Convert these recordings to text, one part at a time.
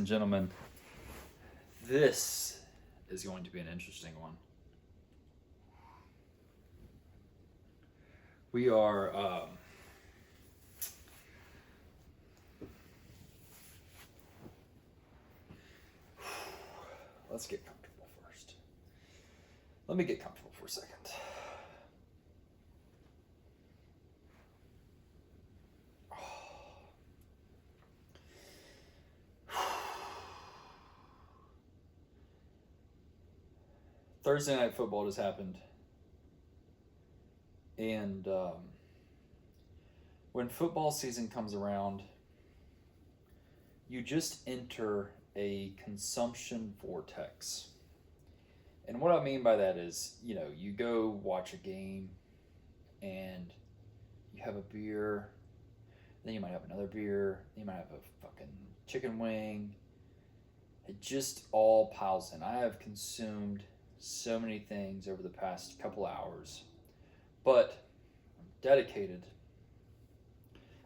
and gentlemen, this is going to be an interesting one. We are let's get comfortable first. Let me get comfortable for a second. Thursday night football just happened, and when football season comes around, you just enter a consumption vortex. And what I mean by that is, you go watch a game and you have a beer, then you might have another beer, you might have a fucking chicken wing. It just all piles in. I have consumed so many things over the past couple hours, but I'm dedicated.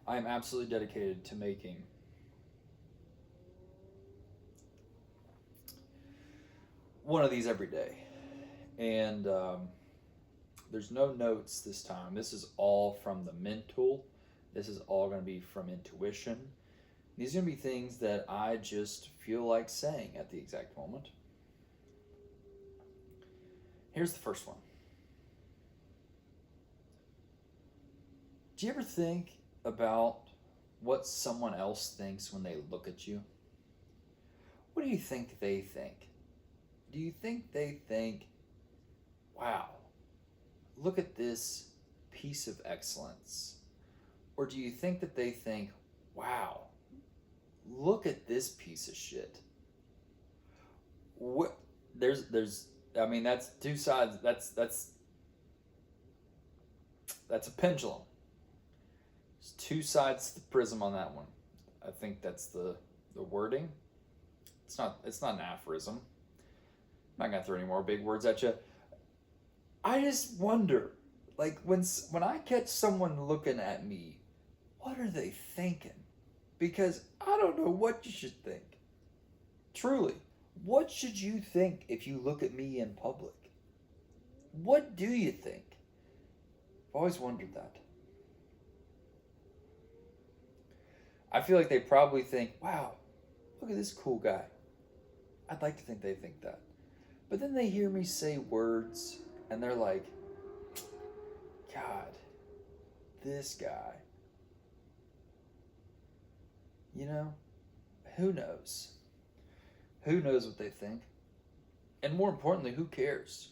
I am absolutely dedicated to making one of these every day. And there's no notes this time. This is all from the mental. This is all going to be from intuition. These are going to be things that I just feel like saying at the exact moment. Here's the first one. Do you ever think about what someone else thinks when they look at you? What do you think they think? Do you think they think, wow, look at this piece of excellence? Or do you think that they think, wow, look at this piece of shit? What that's two sides. That's a pendulum. There's two sides to the prism on that one. I think that's the wording. It's not an aphorism. I'm not gonna throw any more big words at you. I just wonder, like when I catch someone looking at me, what are they thinking? Because I don't know what you should think. Truly, what should you think if you look at me in public? What do you think? I've always wondered that. I feel like they probably think, wow, look at this cool guy. I'd like to think they think that. But then they hear me say words and they're like, God, this guy. Who knows? Who knows what they think? And more importantly, who cares?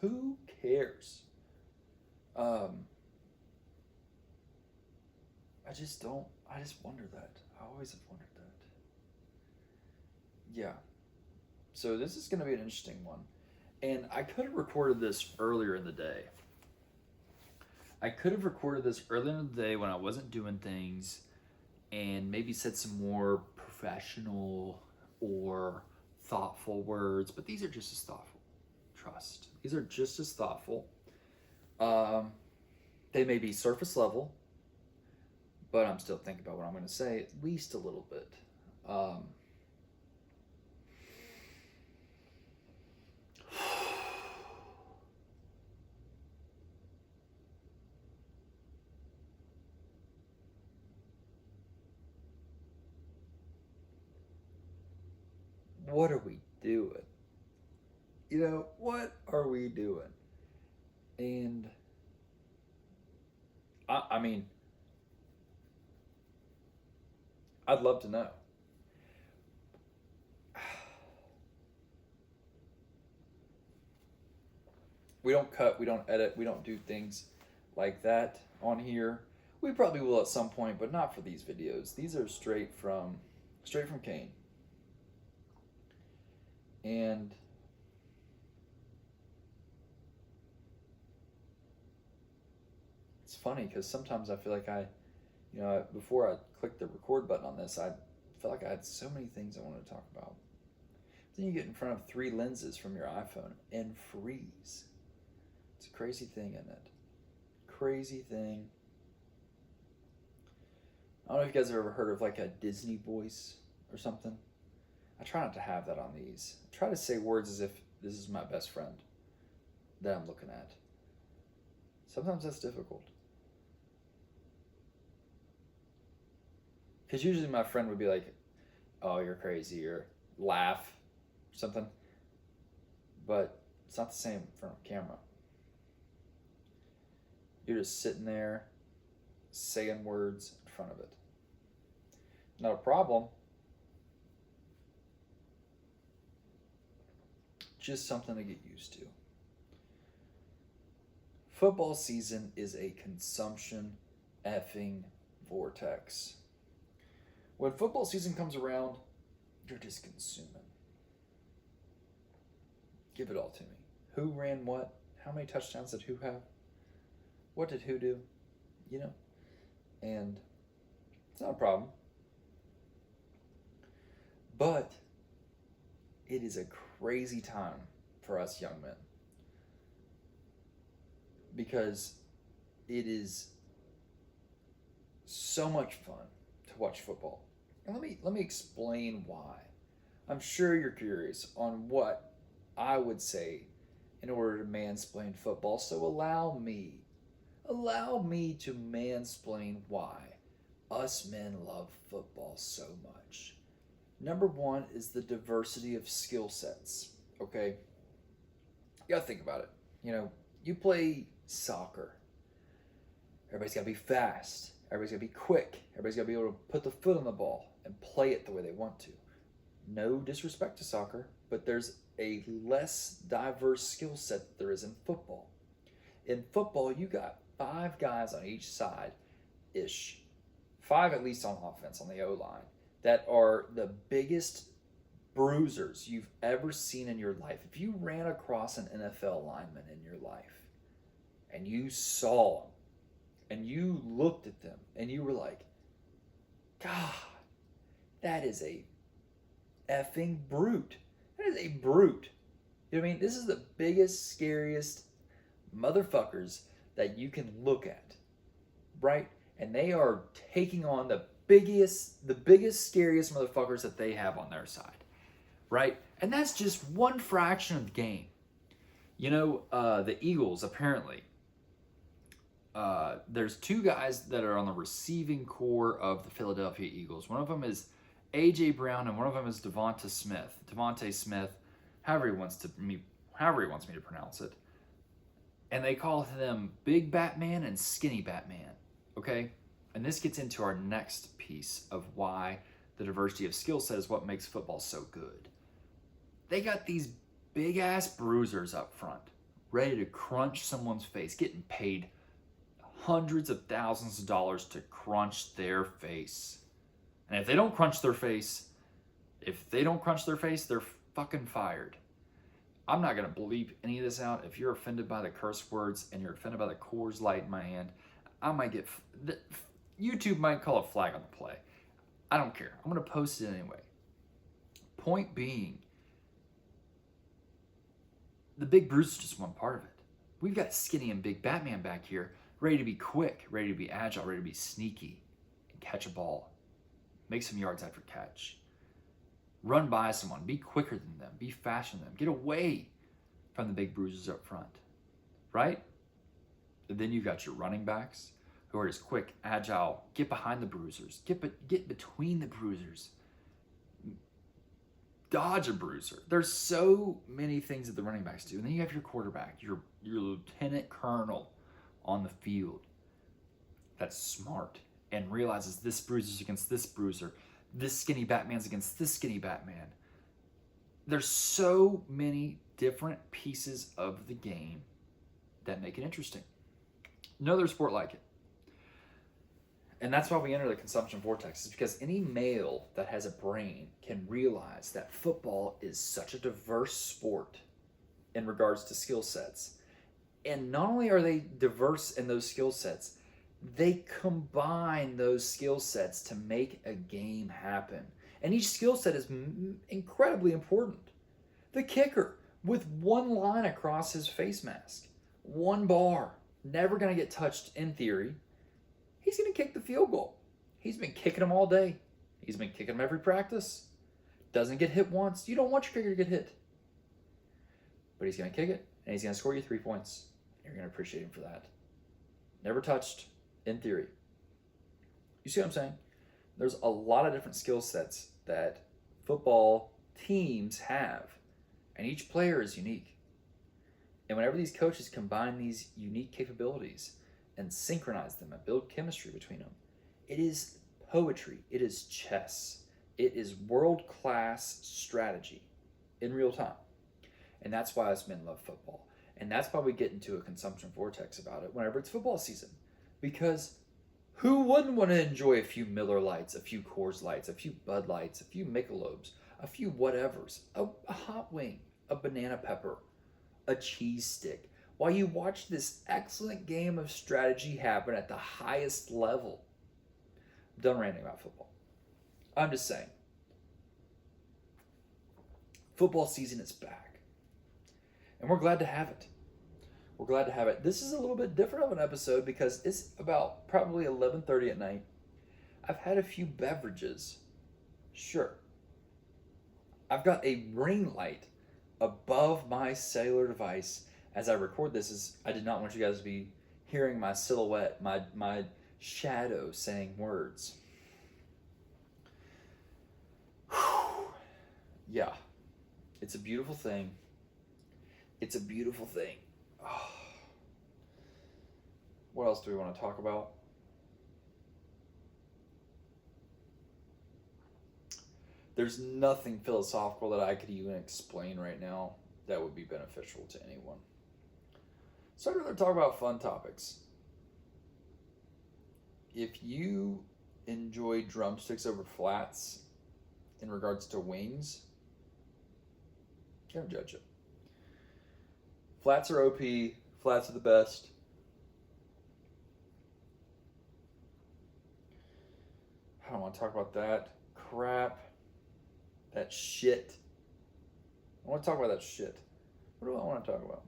Who cares? I just wonder that. I always have wondered that. Yeah. So this is going to be an interesting one. And I could have recorded this earlier in the day. When I wasn't doing things and maybe said some more professional or thoughtful words, but these are just as thoughtful. Trust. These are just as thoughtful. They may be surface level, but I'm still thinking about what I'm going to say at least a little bit. What are we doing? What are we doing? And I mean, I'd love to know. We don't cut, we don't edit, we don't do things like that on here. We probably will at some point, but not for these videos. These are straight from Kane. And it's funny because sometimes I feel like before I clicked the record button on this, I felt like I had so many things I wanted to talk about. Then you get in front of 3 lenses from your iPhone and freeze. It's a crazy thing, isn't it? Crazy thing. I don't know if you guys have ever heard of like a Disney voice or something. I try not to have that on these. I try to say words as if this is my best friend that I'm looking at. Sometimes that's difficult. Because usually my friend would be like, oh, you're crazy, or laugh, or something. But it's not the same in front of camera. You're just sitting there saying words in front of it. Not a problem. Just something to get used to. Football season is a consumption effing vortex. When football season comes around, you're just consuming. Give it all to me. Who ran what? How many touchdowns did who have? What did who do? You know? And it's not a problem. But it is a crazy time for us young men. Because it is so much fun to watch football. And let me explain why. I'm sure you're curious on what I would say in order to mansplain football. So allow me to mansplain why us men love football so much. Number one is the diversity of skill sets. Okay? You gotta think about it. You know, you play soccer. Everybody's gotta be fast. Everybody's gotta be quick. Everybody's gotta be able to put the foot on the ball and play it the way they want to. No disrespect to soccer, but there's a less diverse skill set that there is in football. In football, you got 5 guys on each side-ish. 5 at least on offense, on the O-line, that are the biggest bruisers you've ever seen in your life. If you ran across an NFL lineman in your life and you saw them and you looked at them and you were like, God, that is a effing brute. That is a brute. You know what I mean? This is the biggest, scariest motherfuckers that you can look at, right? And they are taking on the biggest, scariest motherfuckers that they have on their side, right? And that's just one fraction of the game. You know, the Eagles, apparently, there's 2 guys that are on the receiving core of the Philadelphia Eagles. One of them is A.J. Brown, and one of them is Devonta Smith, however he wants me to pronounce it. And they call them Big Batman and Skinny Batman, okay? And this gets into our next piece of why the diversity of skill set is what makes football so good. They got these big-ass bruisers up front, ready to crunch someone's face, getting paid hundreds of thousands of dollars to crunch their face. And if they don't crunch their face, they're fucking fired. I'm not going to bleep any of this out. If you're offended by the curse words and you're offended by the Coors Light in my hand, I might get... YouTube might call a flag on the play. I don't care. I'm going to post it anyway. Point being, the big bruise is just one part of it. We've got Skinny and Big Batman back here, ready to be quick, ready to be agile, ready to be sneaky, and catch a ball. Make some yards after catch. Run by someone. Be quicker than them. Be faster than them. Get away from the big bruisers up front. Right? And then you've got your running backs who are just quick, agile. Get behind the bruisers. Get between the bruisers. Dodge a bruiser. There's so many things that the running backs do. And then you have your quarterback, your lieutenant colonel on the field that's smart and realizes this bruiser's against this bruiser. This skinny Batman's against this skinny Batman. There's so many different pieces of the game that make it interesting. No other sport like it. And that's why we enter the consumption vortex, is because any male that has a brain can realize that football is such a diverse sport in regards to skill sets. And not only are they diverse in those skill sets, they combine those skill sets to make a game happen. And each skill set is incredibly important. The kicker, with one line across his face mask, one bar, never going to get touched in theory, he's going to kick the field goal. He's been kicking them all day. He's been kicking them every practice. doesn't get hit once, you don't want your kicker to get hit. But he's going to kick it, and he's going to score you 3 points. You're going to appreciate him for that. Never touched, in theory. You see what I'm saying? There's a lot of different skill sets that football teams have, and each player is unique. And whenever these coaches combine these unique capabilities and synchronize them and build chemistry between them, it is poetry. It is chess. It is world-class strategy in real time. And that's why us men love football. And that's why we get into a consumption vortex about it whenever it's football season. Because who wouldn't want to enjoy a few Miller Lights, a few Coors Lights, a few Bud Lights, a few Michelobs, a few whatevers, a hot wing, a banana pepper, a cheese stick, while you watch this excellent game of strategy happen at the highest level? I'm done ranting about football. I'm just saying. Football season is back. And we're glad to have it. We're glad to have it. This is a little bit different of an episode because it's about probably 11:30 at night. I've had a few beverages. Sure. I've got a ring light above my cellular device as I record this. I did not want you guys to be hearing my silhouette, my shadow saying words. Yeah. It's a beautiful thing. It's a beautiful thing. Oh. What else do we want to talk about? There's nothing philosophical that I could even explain right now that would be beneficial to anyone. So I'd rather talk about fun topics. If you enjoy drumsticks over flats in regards to wings, can't judge it. Flats are OP. Flats are the best. I don't want to talk about that crap. That shit. I want to talk about that shit. What do I want to talk about?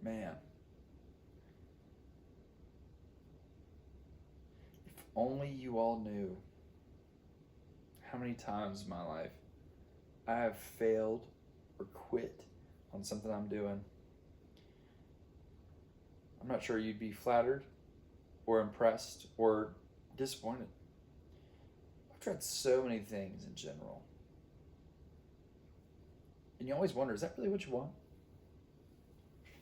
Man. If only you all knew how many times in my life I have failed or quit on something I'm doing. I'm not sure you'd be flattered or impressed or disappointed. I've tried so many things in general. And you always wonder, is that really what you want?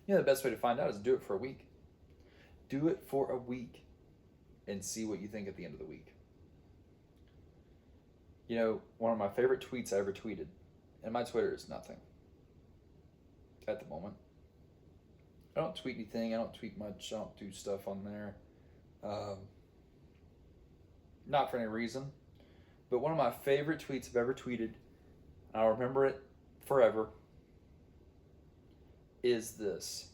You know, the best way to find out is do it for a week. Do it for a week and see what you think at the end of the week. You know, one of my favorite tweets I ever tweeted, and my Twitter is nothing at the moment. I don't tweet anything. I don't tweet much. I don't do stuff on there. Not for any reason. But one of my favorite tweets I've ever tweeted, and I'll remember it forever, is this.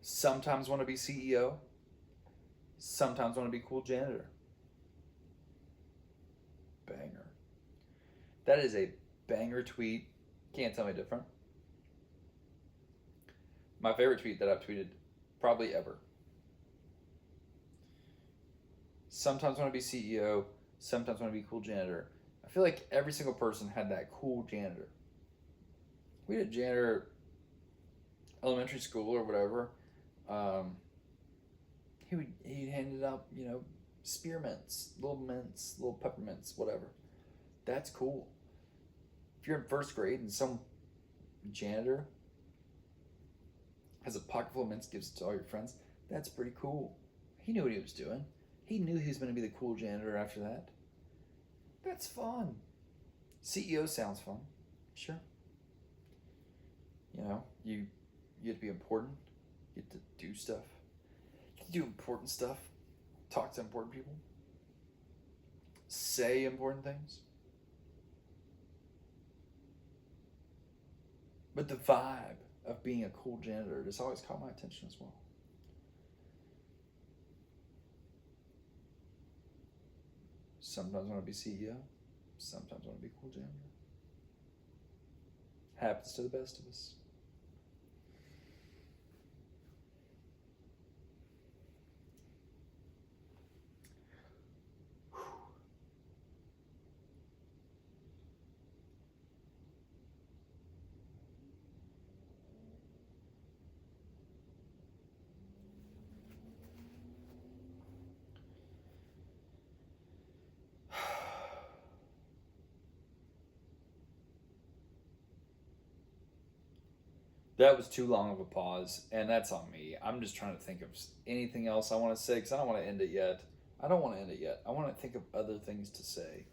Sometimes want to be CEO. Sometimes want to be cool janitor. Banger. That is a banger tweet. Can't tell me different. My favorite tweet that I've tweeted probably ever. Sometimes want to be CEO. Sometimes want to be cool janitor. I feel like every single person had that cool janitor. We had a janitor elementary school or whatever. He handed out, spearmints, little peppermints, whatever. That's cool. If you're in first grade and some janitor has a pocket full of mints, gives it to all your friends, that's pretty cool. He knew what he was doing. He knew he was going to be the cool janitor after that. That's fun. CEO sounds fun. Sure. You get to be important. You get to do stuff. You get to do important stuff. Talk to important people. Say important things. But the vibe of being a cool janitor just always caught my attention as well. Sometimes I want to be CEO. Sometimes I want to be cool janitor. Happens to the best of us. That was too long of a pause, and that's on me. I'm just trying to think of anything else I want to say because I don't want to end it yet. I don't want to end it yet. I want to think of other things to say.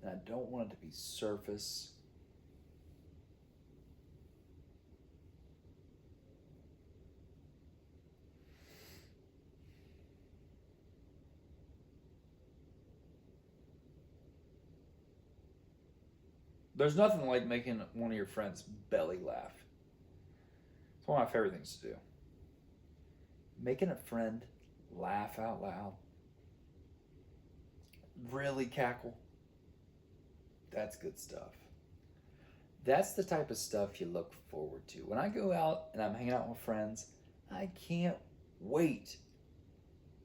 And I don't want it to be surface. There's nothing like making one of your friends belly laugh. It's one of my favorite things to do. Making a friend laugh out loud. Really cackle. That's good stuff. That's the type of stuff you look forward to. When I go out and I'm hanging out with friends, I can't wait.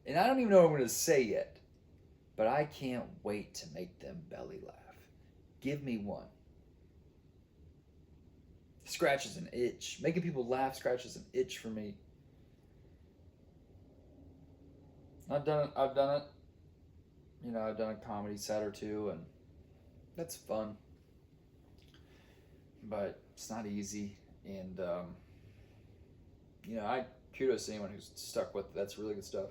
And I don't even know what I'm going to say yet, but I can't wait to make them belly laugh. Give me one. Scratches an itch. Making people laugh scratches an itch for me. I've done it. I've done a comedy set or two, and that's fun. But it's not easy, and I kudos to anyone who's stuck with it. That's really good stuff.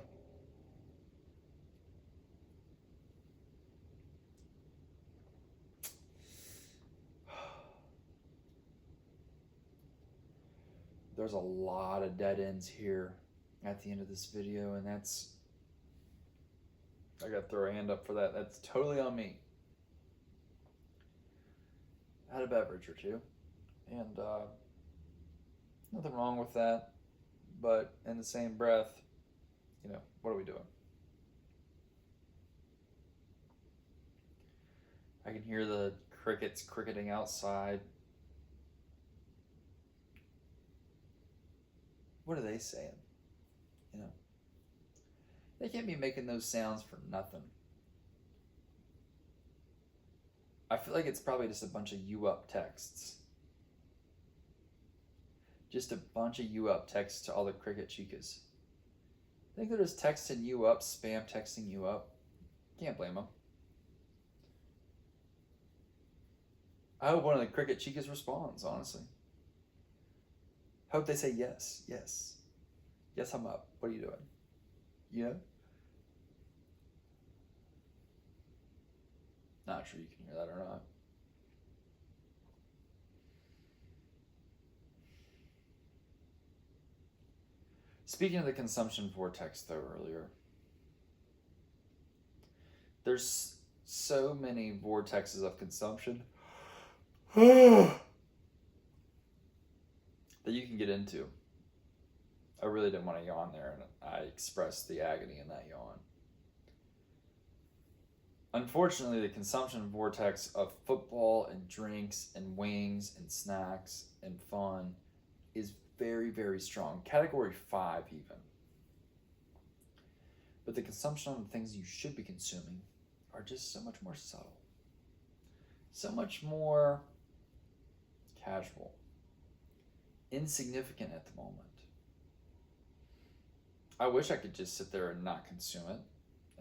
There's a lot of dead ends here at the end of this video, and I gotta throw a hand up for that. That's totally on me. I had a beverage or two, and nothing wrong with that, but in the same breath, what are we doing? I can hear the crickets cricketing outside. What are they saying? They can't be making those sounds for nothing. I feel like it's probably just a bunch of you up texts. Just a bunch of you up texts to all the cricket chicas. I think they're just texting you up, spam texting you up. Can't blame them. I hope one of the cricket chicas responds, honestly. Hope they say yes, yes. Yes, I'm up. What are you doing? Not sure you can hear that or not. Speaking of the consumption vortex, though, earlier, there's so many vortexes of consumption that you can get into. I really didn't want to yawn there, and I expressed the agony in that yawn. Unfortunately, the consumption vortex of football and drinks and wings and snacks and fun is very, very strong. Category 5 even. But the consumption of the things you should be consuming are just so much more subtle. So much more casual. Insignificant at the moment. I wish I could just sit there and not consume it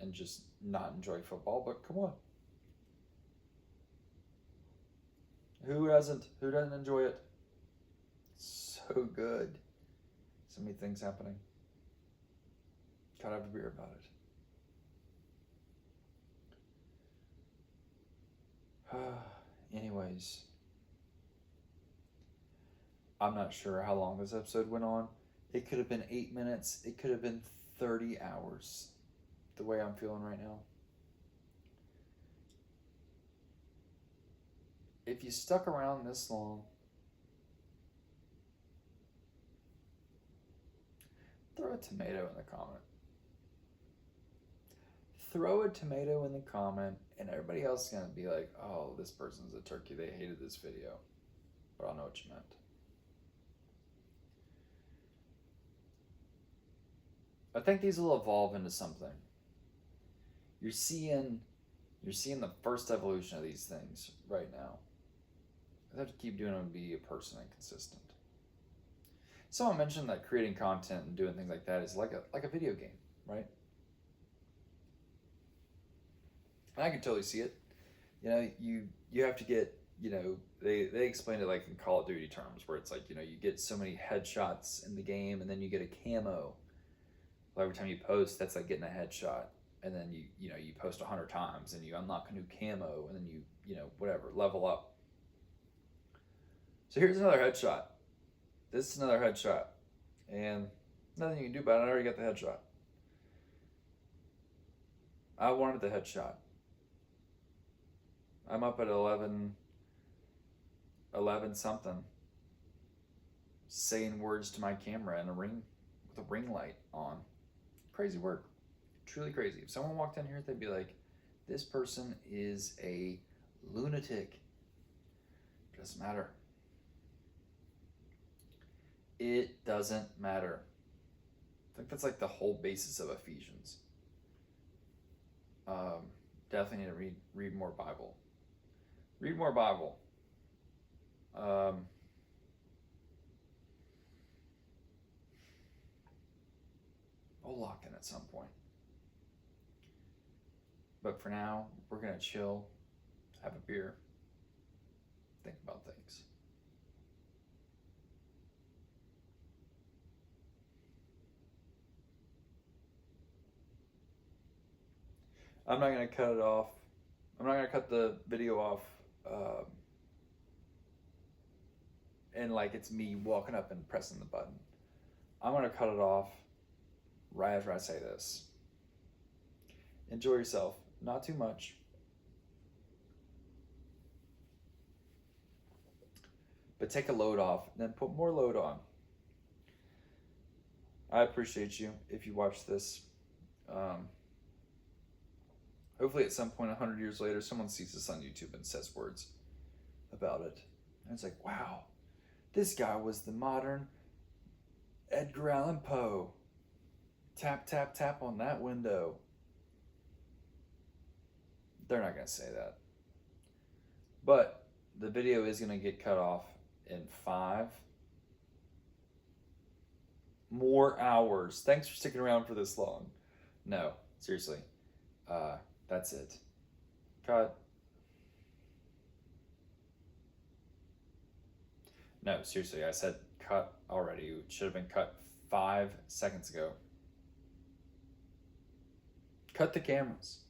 and just not enjoy football, but come on. Who doesn't enjoy it? So good. So many things happening. Gotta have a beer about it. Anyways, I'm not sure how long this episode went on. It could have been 8 minutes. It could have been 30 hours. The way I'm feeling right now. If you stuck around this long, throw a tomato in the comment. Throw a tomato in the comment And everybody else is going to be like, oh, this person's a turkey. They hated this video. But I'll know what you meant. I think these will evolve into something. You're seeing the first evolution of these things right now. I have to keep doing them to be a person and consistent. Someone mentioned that creating content and doing things like that is like a video game, right? And I can totally see it. You know, you have to get, you know, they explained it like in Call of Duty terms, where it's like, you know, you get so many headshots in the game, and then you get a camo. Well, every time you post, that's like getting a headshot, and then you know you post 100 times, and you unlock a new camo, and then you know whatever level up. So here's another headshot. This is another headshot, and nothing you can do about it. I already got the headshot. I wanted the headshot. I'm up at 11 something, saying words to my camera in a ring with a ring light on. Crazy work. Truly crazy. If someone walked in here, they'd be like, this person is a lunatic. It doesn't matter. It doesn't matter. I think that's like the whole basis of Ephesians. Definitely need to read more Bible. Read more Bible. We'll lock in at some point. But for now, we're going to chill, have a beer, think about things. I'm not going to cut it off. I'm not going to cut the video off and like it's me walking up and pressing the button. I'm going to cut it off right after I say this. Enjoy yourself. Not too much. But take a load off and then put more load on. I appreciate you if you watch this. Hopefully at some point 100 years later, someone sees this on YouTube and says words about it. And it's like, wow, this guy was the modern Edgar Allan Poe. Tap, tap, tap on that window. They're not going to say that. But the video is going to get cut off in 5 more hours. Thanks for sticking around for this long. No, seriously. That's it. Cut. No, seriously, I said cut already. It should have been cut 5 seconds ago. Cut the cameras.